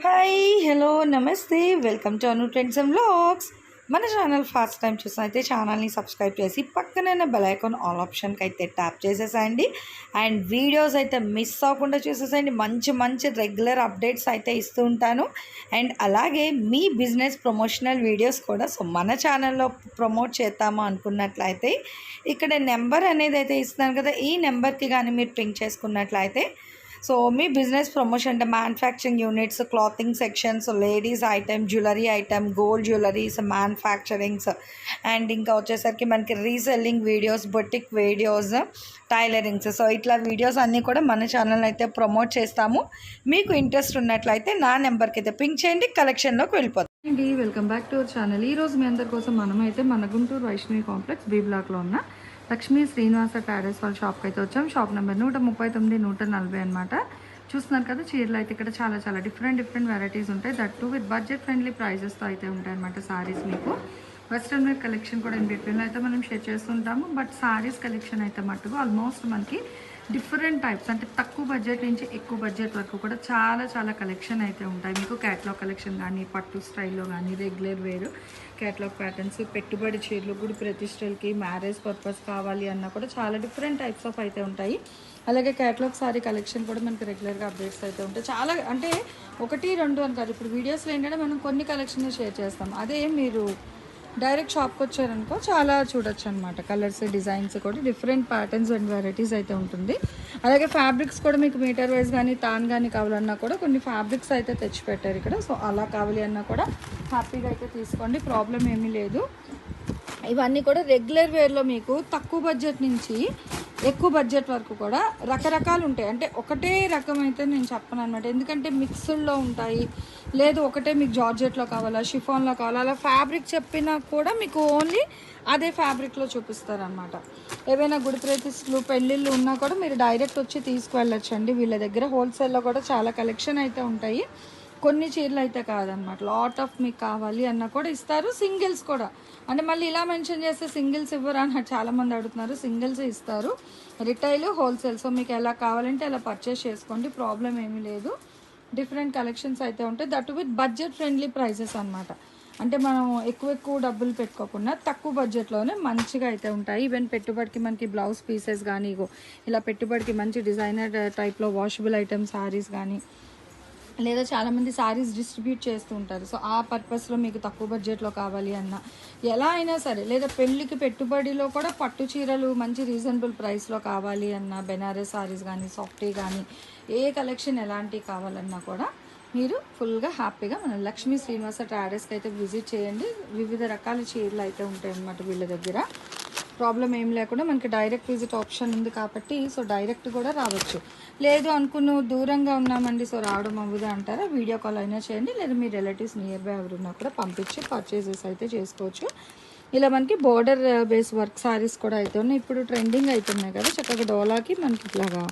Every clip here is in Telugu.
హాయ్ హలో నమస్తే welcome to Anu trends and vlogs. మన ఛానల్ ఫస్ట్ టైం చూసినైతే ఛానల్ని సబ్స్క్రైబ్ చేసి పక్కనైన బెల్ ఐకాన్ ఆల్ ఆప్షన్కి అయితే ట్యాప్ చేసేసేయండి. అండ్ వీడియోస్ అయితే మిస్ అవ్వకుండా చూసేసేయండి. మంచి మంచి రెగ్యులర్ అప్డేట్స్ అయితే ఇస్తూ ఉంటాను. అండ్ అలాగే మీ బిజినెస్ ప్రమోషనల్ వీడియోస్ కూడా మన ఛానల్లో ప్రమోట్ చేద్దాము అనుకున్నట్లయితే ఇక్కడ నెంబర్ అనేది అయితే ఇస్తున్నాను కదా, ఈ నెంబర్కి కానీ మీరు పింక్ చేసుకున్నట్లయితే సో మీ బిజినెస్ ప్రమోషన్ అంటే manufacturing units, clothing sections, ladies item, jewellery item, gold jewelleries, manufacturings and ఇంకా వచ్చేసరికి మనకి reselling videos, boutique videos, tailorings, so ఇట్లా వీడియోస్ అన్నీ కూడా మన ఛానల్ అయితే ప్రమోట్ చేస్తాము. మీకు ఇంట్రెస్ట్ ఉన్నట్లయితే నా నెంబర్కి అయితే పింక్ చేయండి, కలెక్షన్లోకి వెళ్ళిపోతాం అండి. Welcome back to our channel. ఈరోజు మీ అందరి కోసం మనమైతే మన గుంటూరు వైష్ణవి కాంప్లెక్స్ బి బ్లాక్లో ఉన్న లక్ష్మీ శ్రీనివాస ట్రేడర్స్ వాళ్ళ షాప్కి అయితే వచ్చాం. షాప్ నెంబర్ 139, 140 అనమాట. చూస్తున్నారు కదా, చీరలు అయితే ఇక్కడ చాలా డిఫరెంట్ వెరైటీస్ ఉంటాయి. That too with budget friendly ప్రైజెస్తో అయితే ఉంటాయి అనమాట. సారీస్ మీకు వెస్ట్రన్ వేర్ కలెక్షన్ కూడా ఇన్ బిట్వీన్లో అయితే మనం షేర్ చేస్తుంటాము. బట్ సారీస్ కలెక్షన్ అయితే మట్టుకు ఆల్మోస్ట్ మనకి డిఫరెంట్ టైప్స్ అంటే తక్కువ బడ్జెట్ నుంచి ఎక్కువ బడ్జెట్ వరకు కూడా చాలా కలెక్షన్ అయితే ఉంటాయి. మీకు క్యాట్లాగ్ కలెక్షన్ కానీ, పట్టు స్టైల్లో కానీ, రెగ్యులర్ వేరు క్యాట్లాగ్ ప్యాటర్న్స్, పెట్టుబడి చీరలు, గుడి ప్రతిష్టలకి, మ్యారేజ్ పర్పస్ కావాలి అన్నా కూడా చాలా డిఫరెంట్ టైప్స్ ఆఫ్ అయితే ఉంటాయి. అలాగే క్యాట్లాగ్ సారీ కలెక్షన్ కూడా మనకి రెగ్యులర్గా అప్డేట్స్ అయితే ఉంటాయి. చాలా అంటే 1, 2 అని కాదు. ఇప్పుడు వీడియోస్లో ఏంటంటే మనం కొన్ని కలెక్షన్ షేర్ చేస్తాం. అదే మీరు డైరెక్ట్ షాప్కి వచ్చారనుకో చాలా చూడొచ్చు అనమాట. కలర్స్, డిజైన్స్ కూడా డిఫరెంట్ ప్యాటర్న్స్ అండ్ వెరైటీస్ అయితే ఉంటుంది. అలాగే ఫ్యాబ్రిక్స్ కూడా మీకు మీటర్ వైజ్ కానీ తాన్ కానీ కావాలన్నా కూడా కొన్ని ఫ్యాబ్రిక్స్ అయితే తెచ్చిపెట్టారు ఇక్కడ. సో అలా కావాలి అన్నా కూడా హ్యాపీగా అయితే తీసుకోండి, ప్రాబ్లం ఏమీ లేదు. ఇవన్నీ కూడా రెగ్యులర్ వేర్లో మీకు తక్కువ బడ్జెట్ నుంచి ఎక్కువ బడ్జెట్ వరకు కూడా రకరకాలు ఉంటాయి. అంటే ఒకటే రకం అయితే నేను చెప్పను అనమాట, ఎందుకంటే మిక్స్డ్లో ఉంటాయి. లేదు ఒకటే మీకు జార్జెట్లో కావాలా, షిఫాన్లో కావాలా, అలా ఫ్యాబ్రిక్ చెప్పినా కూడా మీకు ఓన్లీ అదే ఫ్యాబ్రిక్లో చూపిస్తారనమాట. ఏవైనా గుడి ప్రతిష్టలు, పెళ్ళిళ్ళు ఉన్నా కూడా మీరు డైరెక్ట్ వచ్చి తీసుకువెళ్ళొచ్చండి. వీళ్ళ దగ్గర హోల్సేల్లో కూడా చాలా కలెక్షన్ అయితే ఉంటాయి. కొన్ని చీరలు అయితే కాదనమాట, లాట్ ఆఫ్ మీకు కావాలి అన్న కూడా ఇస్తారు. సింగిల్స్ కూడా అంటే మళ్ళీ ఇలా మెన్షన్ చేస్తే సింగిల్స్ ఇవ్వరు అన్నట్టు చాలామంది అడుగుతున్నారు. సింగిల్స్ ఇస్తారు, రిటైల్, హోల్సేల్. సో మీకు ఎలా కావాలంటే అలా పర్చేస్ చేసుకోండి, ప్రాబ్లం ఏమీ లేదు. డిఫరెంట్ కలెక్షన్స్ అయితే ఉంటాయి. That with budget friendly prices అనమాట. అంటే మనం ఎక్కువ డబ్బులు పెట్టుకోకుండా తక్కువ బడ్జెట్లోనే మంచిగా అయితే ఉంటాయి. ఈవెన్ పెట్టుబడికి మనకి బ్లౌజ్ పీసెస్ కానీ, ఇలా పెట్టుబడికి మంచి డిజైనర్ టైప్లో వాషబుల్ ఐటమ్స్ సారీస్ కానీ, లేదా చాలామంది శారీస్ డిస్ట్రిబ్యూట్ చేస్తూ ఉంటారు. సో ఆ పర్పస్లో మీకు తక్కువ బడ్జెట్లో కావాలి అన్న ఎలా అయినా సరే, లేదా పెళ్ళికి పెట్టుబడిలో కూడా పట్టు చీరలు మంచి రీజనబుల్ ప్రైస్లో కావాలి అన్న, బెనారస్ శారీస్ కానీ, సాఫ్టీ కానీ, ఏ కలెక్షన్ ఎలాంటివి కావాలన్నా కూడా మీరు ఫుల్గా హ్యాపీగా మన లక్ష్మీ శ్రీనివాస ట్రేడర్స్కి అయితే విజిట్ చేయండి. వివిధ రకాల చీరలు అయితే ఉంటాయి అన్నమాట వీళ్ళ దగ్గర. ప్రాబ్లం ఏం లేకుండా మనకి డైరెక్ట్ విజిట్ ఆప్షన్ ఉంది కాబట్టి సో డైరెక్ట్ కూడా రావచ్చు. లేదు అనుకున్న దూరంగా ఉన్నామండి సో రావడం అవ్వదు అంటారా, వీడియో కాల్ అయినా చేయండి. లేదా మీ రిలేటివ్స్ నియర్ బై ఎవరున్నా కూడా పంపించి పర్చేసెస్ అయితే చేసుకోవచ్చు. ఇలా మనకి బోర్డర్ బేస్ వర్క్ సారీస్ కూడా అయితే ఉన్నాయి. ఇప్పుడు ట్రెండింగ్ అవుతున్నాయి కదా, చక్కగా డోలాకి మనకి ఇట్లాగా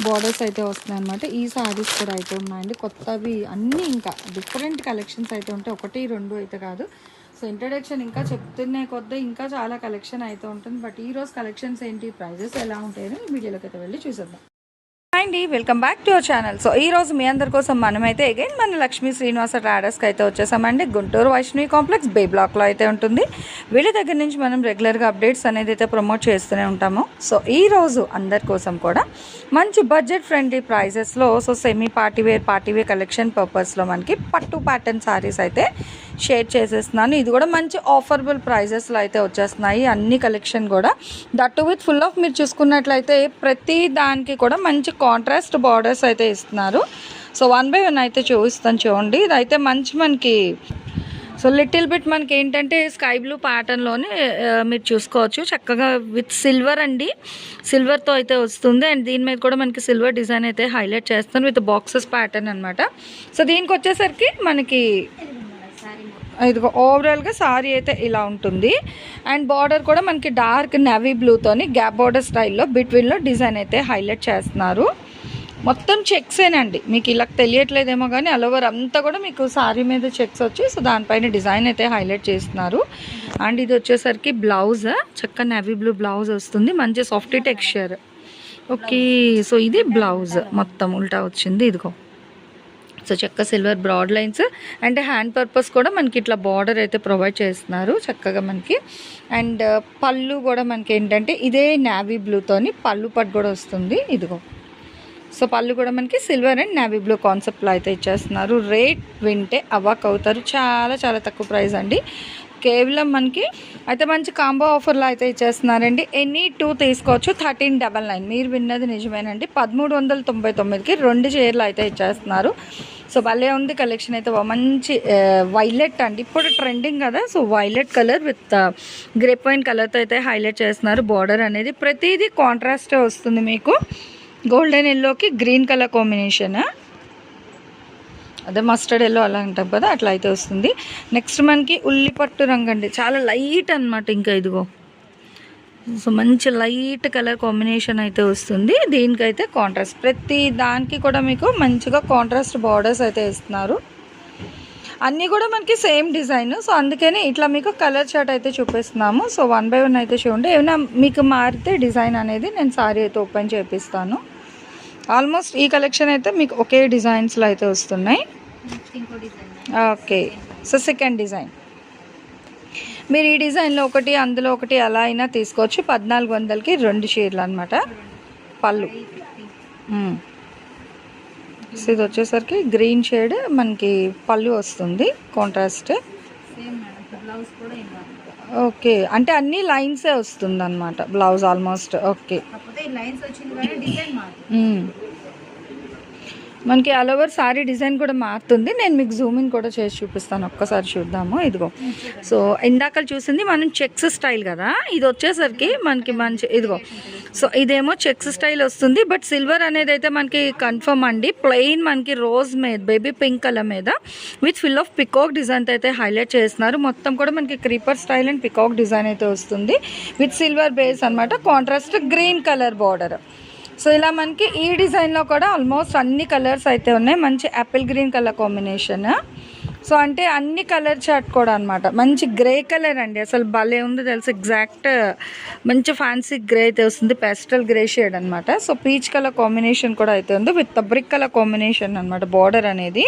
బోర్డర్స్ అయితే వస్తున్నాయి అనమాట. ఈ సారీస్ కూడా అయితే ఉన్నాయండి కొత్తవి అన్నీ. ఇంకా డిఫరెంట్ కలెక్షన్స్ అయితే ఉంటాయి, 1, 2 అయితే కాదు. సో ఇంట్రడక్షన్ ఇంకా చెప్తున్నే కొద్దీ ఇంకా చాలా కలెక్షన్ అయితే ఉంటుంది. బట్ ఈరోజు కలెక్షన్స్ ఏంటి, ప్రైజెస్ ఎలా ఉంటాయని వీడియోలోకి అయితే వెళ్ళి చూసేద్దాం. అండి welcome back to our channel. So ఈరోజు మీ అందరి కోసం మనమైతే అగైన్ మన లక్ష్మీ శ్రీనివాస ట్రేడర్స్కి అయితే వచ్చేసామండి. గుంటూరు వైష్ణవి కాంప్లెక్స్ బి బ్లాక్లో అయితే ఉంటుంది. వీళ్ళ దగ్గర నుంచి మనం రెగ్యులర్గా అప్డేట్స్ అనేది అయితే ప్రమోట్ చేస్తూనే ఉంటాము. సో ఈరోజు అందరి కోసం కూడా మంచి బడ్జెట్ ఫ్రెండ్లీ ప్రైజెస్లో సో సెమీ పార్టీవేర్ కలెక్షన్ పర్పస్లో మనకి పట్టు ప్యాటర్న్ సారీస్ అయితే షేర్ చేసేస్తున్నాను. ఇది కూడా మంచి ఆఫరబుల్ ప్రైజెస్లో అయితే వచ్చేస్తున్నాయి అన్ని కలెక్షన్ కూడా. దట్ విత్ ఫుల్ ఆఫ్ మీరు చూసుకున్నట్లయితే ప్రతి దానికి కూడా మంచి కాంట్రాస్ట్ బార్డర్స్ అయితే ఇస్తున్నారు. సో 1 by 1 అయితే చూపిస్తాను చూడండి. ఇదైతే మంచి మనకి సో లిటిల్ బిట్ మనకి ఏంటంటే స్కై బ్లూ ప్యాటర్న్లోనే మీరు చూసుకోవచ్చు. చక్కగా విత్ సిల్వర్ అండి, సిల్వర్తో అయితే వస్తుంది. అండ్ దీని మీద కూడా మనకి సిల్వర్ డిజైన్ అయితే హైలైట్ చేస్తాను విత్ బాక్సెస్ ప్యాటర్న్ అనమాట. సో దీనికి వచ్చేసరికి మనకి ఇదిగో ఓవరాల్గా సారీ అయితే ఇలా ఉంటుంది. అండ్ బార్డర్ కూడా మనకి డార్క్ నేవీ బ్లూతోని గ్యాప్ బార్డర్ స్టైల్లో బిట్వీన్లో డిజైన్ అయితే హైలైట్ చేస్తున్నారు. మొత్తం చెక్సేనండి, మీకు ఇలా తెలియట్లేదేమో కానీ అలోవర్ అంతా కూడా మీకు సారీ మీద చెక్స్ వచ్చి సో దానిపైన డిజైన్ అయితే హైలైట్ చేస్తున్నారు. అండ్ ఇది వచ్చేసరికి బ్లౌజ్, చక్క నేవీ బ్లూ బ్లౌజ్ వస్తుంది, మంచి సాఫ్ట్ టెక్స్చర్. ఓకే, సో ఇది బ్లౌజ్ మొత్తం ఉల్టా వచ్చింది. ఇదిగో సో చెక్క silver broad lines and hand purpose కూడా మనకి ఇట్లా బార్డర్ అయితే ప్రొవైడ్ చేస్తున్నారు చక్కగా మనకి. అండ్ పళ్ళు కూడా మనకి ఏంటంటే ఇదే నావీ బ్లూతోని పళ్ళు పట్టు కూడా వస్తుంది. ఇదిగో సో పళ్ళు కూడా మనకి సిల్వర్ అండ్ నావీ బ్లూ కాన్సెప్ట్లో అయితే ఇచ్చేస్తున్నారు. రేట్ వింటే అవాక్ అవుతారు. చాలా చాలా తక్కువ ప్రైస్ అండి. కేవలం మనకి అయితే మంచి కాంబో ఆఫర్లో అయితే ఇచ్చేస్తున్నారండి. ఎనీ 2 తీసుకోవచ్చు 1399. మీరు విన్నది నిజమేనండి. 1399కి 2 చీరలు అయితే ఇచ్చేస్తున్నారు. సో భలే ఉంది కలెక్షన్ అయితే. మంచి వైలెట్ అండి, ఇప్పుడు ట్రెండింగ్ కదా. So violet colour with grape wine కలర్తో అయితే హైలైట్ చేస్తున్నారు. బార్డర్ అనేది ప్రతిదీ కాంట్రాస్టే వస్తుంది మీకు. గోల్డెన్ ఎల్లోకి గ్రీన్ కలర్ కాంబినేషన్, అదే మస్టర్డ్ ఎల్లో అలా అంటాం కదా, అట్లా అయితే వస్తుంది. నెక్స్ట్ మనకి ఉల్లిపట్టు రంగు అండి, చాలా లైట్ అనమాట. ఇంకా ఇదిగో సో మంచి లైట్ కలర్ కాంబినేషన్ అయితే వస్తుంది. దీనికైతే కాంట్రాస్ట్ ప్రతి దానికి కూడా మీకు మంచిగా కాంట్రాస్ట్ బార్డర్స్ అయితే ఇస్తున్నారు. అన్నీ కూడా మనకి సేమ్ డిజైన్. సో అందుకని ఇట్లా మీకు కలర్ చార్ట్ అయితే చూపిస్తున్నాము. సో 1 by 1 అయితే చూడండి. ఏమైనా మీకు మారితే డిజైన్ అనేది నేను సారీ అయితే ఓపెన్ చేపిస్తాను. ఆల్మోస్ట్ ఈ కలెక్షన్ అయితే మీకు ఒకే డిజైన్స్లో అయితే వస్తున్నాయి. ఓకే, సో సెకండ్ డిజైన్ మీరు ఈ డిజైన్లో ఒకటి అందులో ఒకటి అలా అయినా తీసుకోవచ్చు. 1400కి 2 చీరలు అనమాట. పళ్ళు సో ఇది వచ్చేసరికి గ్రీన్ షేడ్ మనకి పళ్ళు వస్తుంది కాంట్రాస్ట్. ఓకే, అంటే అన్ని లైన్సే వస్తుంది అనమాట బ్లౌజ్ ఆల్మోస్ట్. ఓకే, మనకి ఆల్ ఓవర్ సారీ డిజైన్ కూడా మారుతుంది. నేను మీకు జూమింగ్ కూడా చేసి చూపిస్తాను, ఒక్కసారి చూద్దాము. ఇదిగో సో ఇందాక చూసింది మనం చెక్స్ స్టైల్ కదా, ఇది వచ్చేసరికి మనకి మంచి ఇదిగో సో ఇదేమో చెక్స్ స్టైల్ వస్తుంది. బట్ సిల్వర్ అనేది అయితే మనకి కన్ఫర్మ్ అండి. ప్లెయిన్ మనకి రోజ్ మీద బేబీ పింక్ కలర్ మీద with fill of peacock design అయితే హైలైట్ చేస్తున్నారు. మొత్తం కూడా మనకి creeper style and peacock design అయితే వస్తుంది విత్ సిల్వర్ బేస్ అనమాట. Contrast green colour border. So ఇలా మనకి ఈ డిజైన్లో కూడా ఆల్మోస్ట్ అన్ని కలర్స్ అయితే ఉన్నాయి. మంచి Apple green colour combination. So అంటే అన్ని కలర్ చార్ట్ కూడా అనమాట. మంచి గ్రే కలర్ అండి, అసలు భలే ఉంది తెలుసు. ఎగ్జాక్ట్ మంచి ఫ్యాన్సీ గ్రే అయితే వస్తుంది, పెస్టల్ గ్రే షేడ్ అనమాట. సో పీచ్ కలర్ కాంబినేషన్ కూడా అయితే ఉంది విత్ బ్రిక్ కలర్ కాంబినేషన్ అనమాట. బార్డర్ అనేది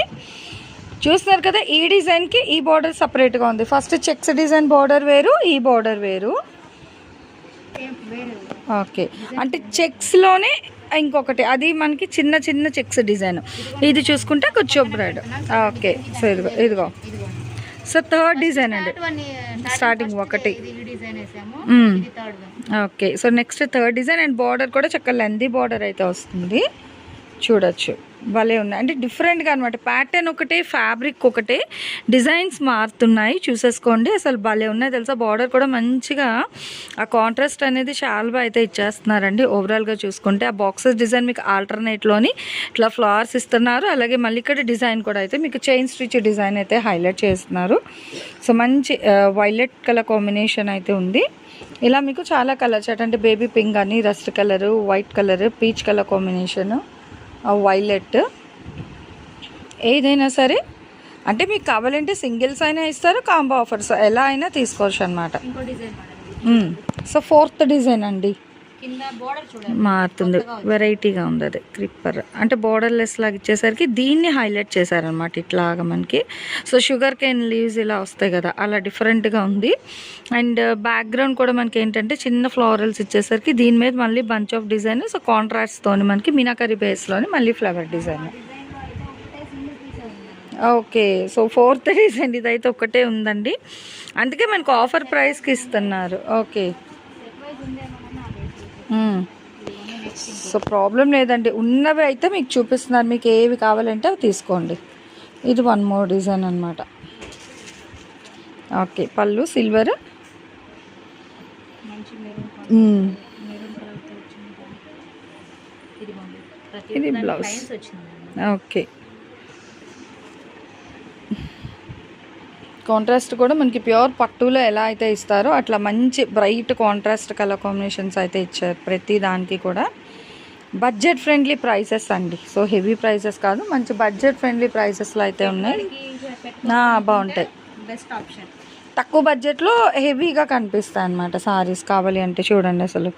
చూస్తున్నారు కదా. ఈ డిజైన్కి ఈ బార్డర్ సపరేట్గా ఉంది. ఫస్ట్ చెక్స్ డిజైన్ బార్డర్ వేరు, ఈ బార్డర్ వేరు. ఓకే, అంటే చెక్స్లోనే ఇంకొకటి అది మనకి చిన్న చిన్న చెక్స్ డిజైన్. ఇది చూసుకుంటే కొంచెం బ్రైడ్. ఓకే, సో ఇదిగో సో థర్డ్ డిజైన్ అండి. స్టార్టింగ్ ఒకటి. Okay, so next third design and border కూడా చక్కగా లెందీ బార్డర్ అయితే వస్తుంది. చూడొచ్చు భలే ఉన్నాయి. అంటే డిఫరెంట్గా అనమాట. ప్యాటర్న్ ఒకటే, ఫ్యాబ్రిక్ ఒకటే, డిజైన్స్ మారుతున్నాయి. చూసేసుకోండి, అసలు భలే ఉన్నాయి తెలుసా. బార్డర్ కూడా మంచిగా ఆ కాంట్రాస్ట్ అనేది చాలా బాగా అయితే ఇచ్చేస్తున్నారండి. ఓవరాల్గా చూసుకుంటే ఆ బాక్సెస్ డిజైన్ మీకు ఆల్టర్నేట్లోని ఇట్లా ఫ్లవర్స్ ఇస్తున్నారు. అలాగే మళ్ళీ ఇక్కడ డిజైన్ కూడా అయితే మీకు చైన్ స్టిచ్ డిజైన్ అయితే హైలైట్ చేస్తున్నారు. సో మంచి వైలెట్ కలర్ కాంబినేషన్ అయితే ఉంది. ఇలా మీకు చాలా కలర్ చాట్ అంటే బేబీ పింక్ అని, rust colour, white colour, peach colour combination, violet, ఏదైనా సరే అంటే మీకు కావాలంటే సింగిల్స్ అయినా ఇస్తారు, కాంబో ఆఫర్స్ ఎలా అయినా తీసుకోవచ్చు అనమాట. సో ఫోర్త్ డిజైన్ అండి, మారుతుంది, వెరైటీగా ఉంది. అది క్రిప్పర్ అంటే బోర్డర్లెస్ లాగా ఇచ్చేసరికి దీన్ని హైలైట్ చేశారనమాట ఇట్లాగా మనకి. సో షుగర్ కేన్ లీవ్స్ ఇలా వస్తాయి కదా, అలా డిఫరెంట్గా ఉంది. అండ్ బ్యాక్గ్రౌండ్ కూడా మనకి ఏంటంటే చిన్న ఫ్లోరల్స్ ఇచ్చేసరికి దీని మీద మళ్ళీ బంచ్ ఆఫ్ డిజైన్. సో కాంట్రాస్ట్తోని మనకి మీనాకరీ బేస్లోని మళ్ళీ flower design. Okay, so fourth design ఇదైతే ఒకటే ఉందండి, అందుకే మనకు ఆఫర్ ప్రైస్కి ఇస్తున్నారు. ఓకే, సో ప్రాబ్లం లేదండి, ఉన్నవి అయితే మీకు చూపిస్తున్నారు. మీకు ఏవి కావాలంటే అవి తీసుకోండి. ఇది 1 more డిజైన్ అనమాట. ఓకే, పళ్ళు సిల్వర్, ఇది బ్లౌజ్. ఓకే, కాంట్రాస్ట్ కూడా మనకి ప్యూర్ పట్టులో ఎలా అయితే ఇస్తారో అట్లా మంచి బ్రైట్ కాంట్రాస్ట్ కలర్ కాంబినేషన్స్ అయితే ఇచ్చారు ప్రతి దానికి కూడా. బడ్జెట్ ఫ్రెండ్లీ ప్రైసెస్ అండి, సో హెవీ ప్రైసెస్ కాదు, మంచి బడ్జెట్ ఫ్రెండ్లీ ప్రైసెస్లో అయితే ఉన్నాయి. బాగుంటాయి, బెస్ట్ ఆప్షన్. తక్కువ బడ్జెట్లో హెవీగా కనిపిస్తాయి అన్నమాట సారీస్ కావాలి అంటే. చూడండి అసలు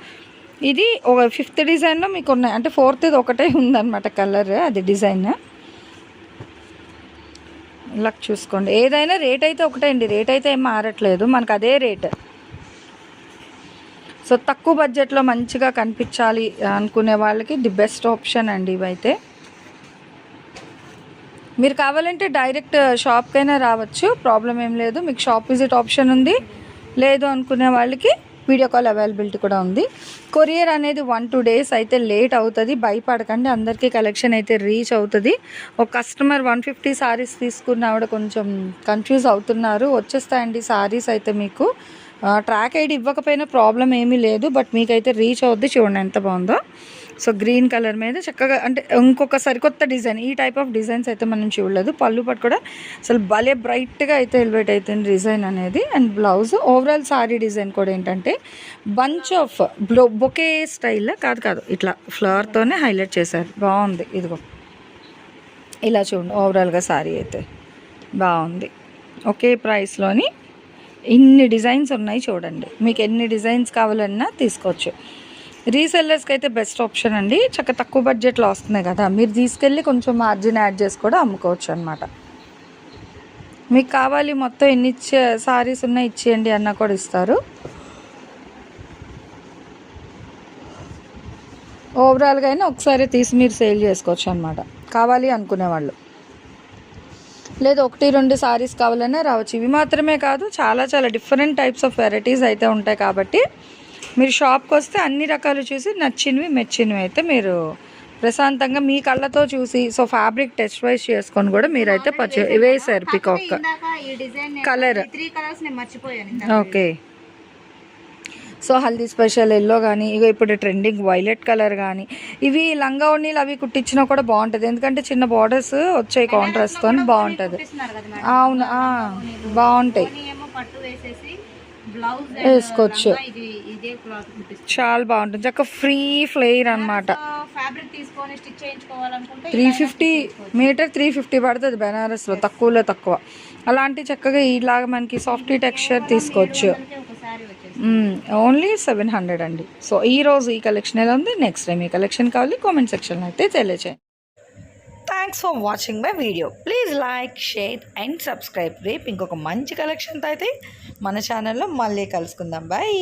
ఇది ఒక 5th డిజైన్లో మీకు ఉన్నాయి, అంటే 4th ఒకటే ఉందన్నమాట కలర్, అది డిజైన్. లక్ చూసుకోండి. ఏదైనా రేట్ అయితే ఒకటే అండి, రేట్ అయితే ఏం మారట్లేదు, మనకు అదే రేట్. సో తక్కువ బడ్జెట్లో మంచిగా కనిపించాలి అనుకునే వాళ్ళకి ది బెస్ట్ ఆప్షన్ అండి ఇవైతే. మీరు కావాలంటే డైరెక్ట్ షాప్కైనా రావచ్చు, ప్రాబ్లం ఏం లేదు. మీకు షాప్ విజిట్ ఆప్షన్ ఉంది. లేదు అనుకునే వాళ్ళకి వీడియో కాల్ అవైలబిలిటీ కూడా ఉంది. కొరియర్ అనేది 1-2 days అయితే లేట్ అవుతుంది, భయపడకండి. అందరికీ కలెక్షన్ అయితే రీచ్ అవుతుంది. ఒక కస్టమర్ 150 సారీస్ తీసుకున్న ఆవిడ కొంచెం కన్ఫ్యూజ్ అవుతున్నారు. వచ్చేస్తాయండి సారీస్ అయితే మీకు. ట్రాక్ ఐడి ఇవ్వకపోయినా ప్రాబ్లం ఏమీ లేదు, బట్ మీకైతే రీచ్ అవుద్ది. చూడండి ఎంత బాగుందో. సో గ్రీన్ కలర్ మీద చక్కగా, అంటే ఇంకొక సరికొత్త డిజైన్, ఈ టైప్ ఆఫ్ డిజైన్స్ అయితే మనం చూడలేదు. పళ్ళు పట్టు కూడా అసలు భలే బ్రైట్గా అయితే ఎలివేట్ అవుతుంది డిజైన్ అనేది. And blouse overall sorry design కూడా ఏంటంటే బంచ్ ఆఫ్ బొకే స్టైల్ కాదు, ఇట్లా ఫ్లవర్తోనే హైలైట్ చేశారు. బాగుంది. ఇదిగో ఇలా చూడండి, ఓవరాల్గా సారీ అయితే బాగుంది. ఒకే ప్రైస్లోని ఇన్ని డిజైన్స్ ఉన్నాయి చూడండి. మీకు ఎన్ని డిజైన్స్ కావాలన్నా తీసుకోవచ్చు. రీసెల్లర్స్కి అయితే బెస్ట్ ఆప్షన్ అండి. చక్క తక్కువ బడ్జెట్లో వస్తున్నాయి కదా, మీరు తీసుకెళ్ళి కొంచెం మార్జిన్ యాడ్ చేసి కూడా అమ్ముకోవచ్చు అనమాట. మీకు కావాలి మొత్తం ఎన్ని సారీస్ ఉన్నాయి ఇచ్చేయండి అన్న కూడా ఇస్తారు. ఓవరాల్గా అయినా ఒకసారి తీసి మీరు సేల్ చేసుకోవచ్చు అనమాట, కావాలి అనుకునేవాళ్ళు. లేదు 1-2 సారీస్ కావాలన్నా రావచ్చు. ఇవి మాత్రమే కాదు, చాలా డిఫరెంట్ టైప్స్ ఆఫ్ వెరైటీస్ అయితే ఉంటాయి. కాబట్టి మీరు షాప్కి వస్తే అన్ని రకాలు చూసి నచ్చినవి మెచ్చినవి అయితే మీరు ప్రశాంతంగా మీ కళ్ళతో చూసి, సో ఫ్యాబ్రిక్ టెస్ట్ వైజ్ చేసుకొని కూడా మీరైతే వేసారు. Peacock colour, okay. So haldi special yellow కానీ, ఇక ఇప్పుడు ట్రెండింగ్ వైలెట్ కలర్ కానీ, ఇవి లంగా ఓణీలు అవి కుట్టించినా కూడా బాగుంటుంది. ఎందుకంటే చిన్న బార్డర్స్ వచ్చాయి కాంట్రాస్ట్తో, బాగుంటుంది. అవును, బాగుంటాయి, వేసుకోవచ్చు. చాలా బాగుంటుంది, చక్క ఫ్రీ ఫ్లేర్ అనమాట. 350 మీటర్ 350 పడుతుంది బెనారస్లో, తక్కువ. అలాంటి చక్కగా ఇలాగ మనకి సాఫ్ట్ టెక్స్చర్ తీసుకోవచ్చు. ఓన్లీ 700 అండి. సో ఈరోజు ఈ కలెక్షన్ ఎలా ఉంది, నెక్స్ట్ టైం ఈ కలెక్షన్ కావాలి కామెంట్ సెక్షన్లో అయితే తెలియచేయండి. Thanks for watching my video. Please like, share and subscribe. రేపు ఇంకొక మంచి కలెక్షన్తో అయితే మన ఛానల్లో మళ్ళీ కలుసుకుందాం. బాయ్.